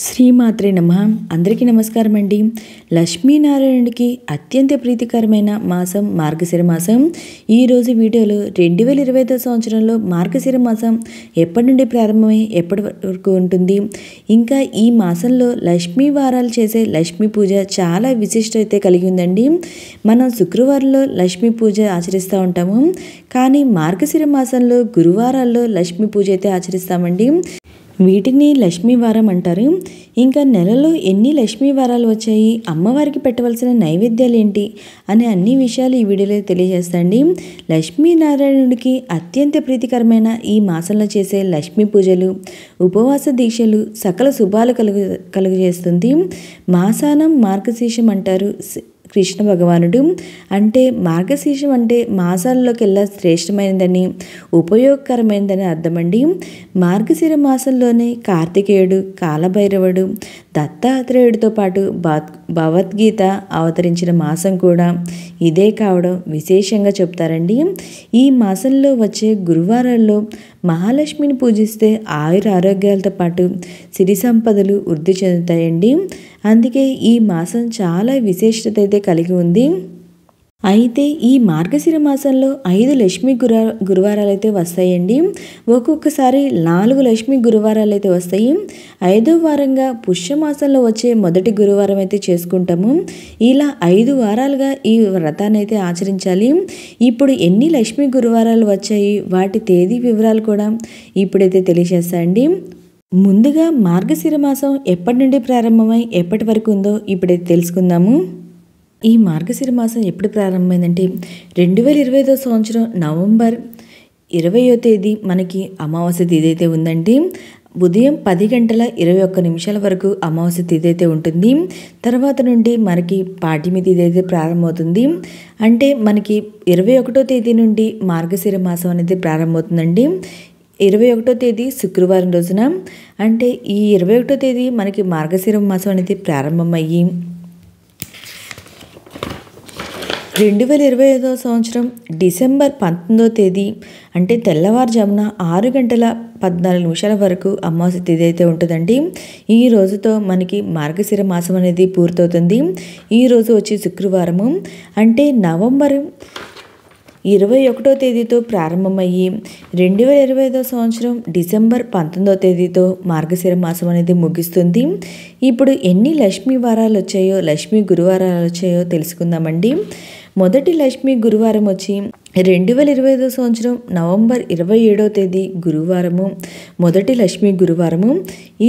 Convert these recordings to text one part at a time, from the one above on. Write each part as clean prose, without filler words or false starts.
శ్రీమాత్రే నమః. అందరికీ నమస్కారం అండి. లక్ష్మీనారాయణుడికి అత్యంత ప్రీతికరమైన మాసం మార్గశిర మాసం. ఈరోజు వీడియోలో 2025 సంవత్సరంలో మార్గశిర మాసం ఎప్పటి నుండి ప్రారంభమై ఎప్పటి వరకు ఉంటుంది, ఇంకా ఈ మాసంలో లక్ష్మీ వారాలు చేసే లక్ష్మీ పూజ చాలా విశిష్టత కలిగి ఉందండి. మనం శుక్రవారంలో లక్ష్మీ పూజ ఆచరిస్తూ ఉంటాము, కానీ మార్గశిర మాసంలో గురువారాల్లో లక్ష్మీ పూజ అయితే ఆచరిస్తామండి. వీటిని లక్ష్మీ వారం అంటారు. ఇంకా నెలలో ఎన్ని లక్ష్మీ వారాలు వచ్చాయి, అమ్మవారికి పెట్టవలసిన నైవేద్యాలు ఏంటి అనే అన్ని విషయాలు ఈ వీడియోలో తెలియజేస్తాండి. లక్ష్మీనారాయణుడికి అత్యంత ప్రీతికరమైన ఈ మాసంలో చేసే లక్ష్మీ పూజలు, ఉపవాస దీక్షలు సకల శుభాలు కలుగజేస్తుంది. మాసానం మార్గశీర్షం అంటారు కృష్ణ భగవానుడు. అంటే మార్గశీర్షం అంటే మాసాల్లోకెల్లా శ్రేష్టమైనదని, ఉపయోగకరమైనదని అర్థమండి. మార్గశిర మాసంలోనే కార్తికేయుడు, కాలభైరవుడు, దత్తాత్రేయుడితో పాటు భగవద్గీత అవతరించిన మాసం కూడా ఇదే కావడం విశేషంగా చెప్తారండి. ఈ మాసంలో వచ్చే గురువారాల్లో మహాలక్ష్మిని పూజిస్తే ఆయుర ఆరోగ్యాలతో పాటు సిరి సంపదలు వృద్ధి చెందుతాయండి. అందుకే ఈ మాసం చాలా విశేషత అయితే కలిగి ఉంది. అయితే ఈ మార్గశిర మాసంలో 5 లక్ష్మీ గురువారాలు అయితే వస్తాయండి. ఒక్కొక్కసారి 4 లక్ష్మీ గురువారాలు అయితే వస్తాయి. 5వ వారంగా పుష్యమాసంలో వచ్చే మొదటి గురువారం అయితే చేసుకుంటాము. ఇలా 5 వారాలుగా ఈ వ్రతాన్ని అయితే ఆచరించాలి. ఇప్పుడు ఎన్ని లక్ష్మీ గురువారాలు వచ్చాయి, వాటి తేదీ వివరాలు కూడా ఇప్పుడైతే తెలియజేస్తాయండి. ముందుగా మార్గశిర మాసం ఎప్పటి నుండి ప్రారంభమై ఎప్పటి వరకు ఉందో ఇప్పుడైతే తెలుసుకుందాము. ఈ మార్గశిర మాసం ఎప్పుడు ప్రారంభమైందంటే 2025 సంవత్సరం నవంబర్ 20వ తేదీ మనకి అమావాస్య తిథి అయితే ఉందండి. ఉదయం 10 గంటల 21 నిమిషాల వరకు అమావాస్య తిథి అయితే ఉంటుంది. తర్వాత నుండి మనకి పాడ్యమి తిథి అయితే ప్రారంభమవుతుంది. అంటే మనకి 21వ తేదీ నుండి మార్గశిర మాసం అనేది ప్రారంభమవుతుందండి. 21వ తేదీ శుక్రవారం రోజున, అంటే ఈ 21వ తేదీ మనకి మార్గశిర మాసం అనేది ప్రారంభమయ్యి 2025 సంవత్సరం డిసెంబర్ 19వ తేదీ అంటే తెల్లవారుజామున 6 గంటల 14 నిమిషాల వరకు అమావాస్య తిథి అయితే ఉంటుందండి. ఈ రోజుతో మనకి మార్గశిర మాసం అనేది పూర్తవుతుంది. ఈ రోజు వచ్చి శుక్రవారము, అంటే నవంబర్ 21వ తేదీతో ప్రారంభమయ్యి 2025 సంవత్సరం డిసెంబర్ 19వ తేదీతో మార్గశిర మాసం అనేది ముగిస్తుంది. ఇప్పుడు ఎన్ని లక్ష్మీ వారాలు వచ్చాయో, లక్ష్మీ గురువారాలు వచ్చాయో తెలుసుకుందామండి. మొదటి లక్ష్మీ గురువారం వచ్చి 2025 సంవత్సరం నవంబర్ 27వ తేదీ గురువారము, మొదటి లక్ష్మీ గురువారము.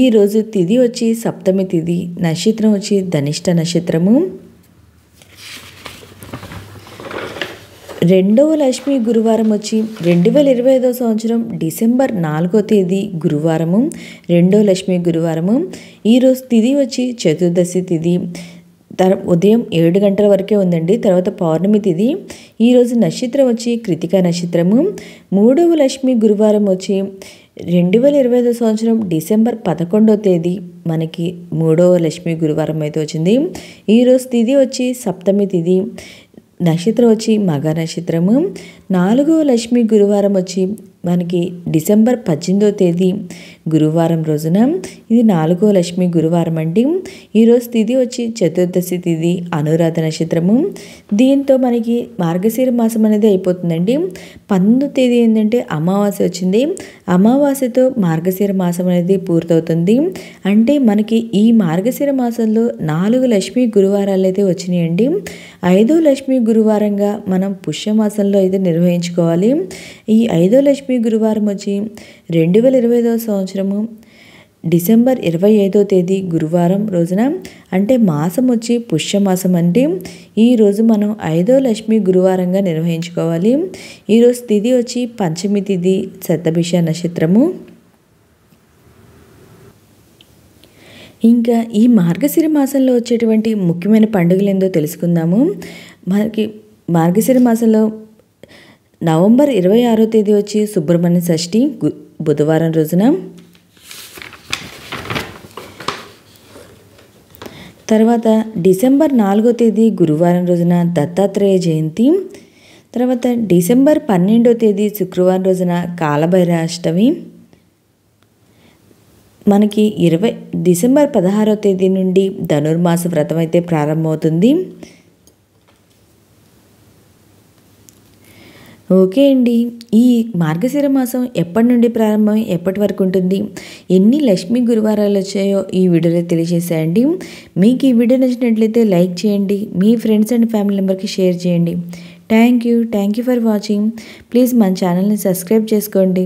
ఈరోజు తిథి వచ్చి సప్తమి తిథి, నక్షత్రం వచ్చి ధనిష్ట నక్షత్రము. రెండవ లక్ష్మీ గురువారం వచ్చి 2025 సంవత్సరం డిసెంబర్ 4వ తేదీ గురువారము, రెండో లక్ష్మీ గురువారము. ఈరోజు తిథి వచ్చి చతుర్దశి తిథి, ఉదయం 7 గంటల వరకే ఉందండి. తర్వాత పౌర్ణమి తిథి. ఈరోజు నక్షత్రం వచ్చి కృతికా నక్షత్రము. మూడవ లక్ష్మీ గురువారం వచ్చి 2025 సంవత్సరం డిసెంబర్ 11వ తేదీ మనకి మూడవ లక్ష్మీ గురువారం అయితే వచ్చింది. ఈరోజు తిథి వచ్చి సప్తమి తిథి, నక్షత్రం వచ్చి మగ నక్షత్రము. నాలుగవ లక్ష్మీ గురువారం వచ్చి మనకి డిసెంబర్ 18వ తేదీ గురువారం రోజున, ఇది 4వ లక్ష్మీ గురువారం అండి. ఈరోజు తిథి వచ్చి చతుర్దశి తిథి, అనురాధ నక్షత్రము. దీంతో మనకి మార్గశిర మాసం అనేది అయిపోతుందండి. 19వ తేదీ ఏంటంటే అమావాస్య వచ్చింది. అమావాస్యతో మార్గశిర మాసం అనేది పూర్తవుతుంది. అంటే మనకి ఈ మార్గశిర మాసంలో 4 లక్ష్మీ గురువారాలు అయితే వచ్చినాయండి. 5వ లక్ష్మీ గురువారంగా మనం పుష్యమాసంలో అయితే నిర్వహించుకోవాలి. ఈ 5వ లక్ష్మీ గురువారం వచ్చి 2025 సంవత్సరము డిసెంబర్ 25వ తేదీ గురువారం రోజున, అంటే మాసం వచ్చి పుష్యమాసం అండి. ఈరోజు మనం 5వ లక్ష్మీ గురువారంగా నిర్వహించుకోవాలి. ఈరోజు తిథి వచ్చి పంచమి తిథి, శతభిష నక్షత్రము. ఇంకా ఈ మార్గశిర మాసంలో వచ్చేటువంటి ముఖ్యమైన పండుగలు ఏందో తెలుసుకుందాము. మనకి మార్గశిర మాసంలో నవంబర్ 26వ తేదీ వచ్చి సుబ్రహ్మణ్య షష్ఠి బుధవారం రోజున. తర్వాత డిసెంబర్ 4వ తేదీ గురువారం రోజున దత్తాత్రేయ జయంతి. తర్వాత డిసెంబర్ 12వ తేదీ శుక్రవారం రోజున కాలభైరవ అష్టమి. మనకి డిసెంబర్ 16వ తేదీ నుండి ధనుర్మాస వ్రతం అయితే ప్రారంభమవుతుంది. ఓకే అండి. ఈ మార్గశిర మాసం ఎప్పటి నుండి ప్రారంభమై ఎప్పటి వరకు ఉంటుంది, ఎన్ని లక్ష్మీ గురువారాలు వచ్చాయో ఈ వీడియోలో తెలియజేసేయండి. మీకు ఈ వీడియో నచ్చినట్లయితే లైక్ చేయండి, మీ ఫ్రెండ్స్ అండ్ ఫ్యామిలీ మెంబర్కి షేర్ చేయండి. Thank you for watching. Please మన ఛానల్ని సబ్స్క్రైబ్ చేసుకోండి.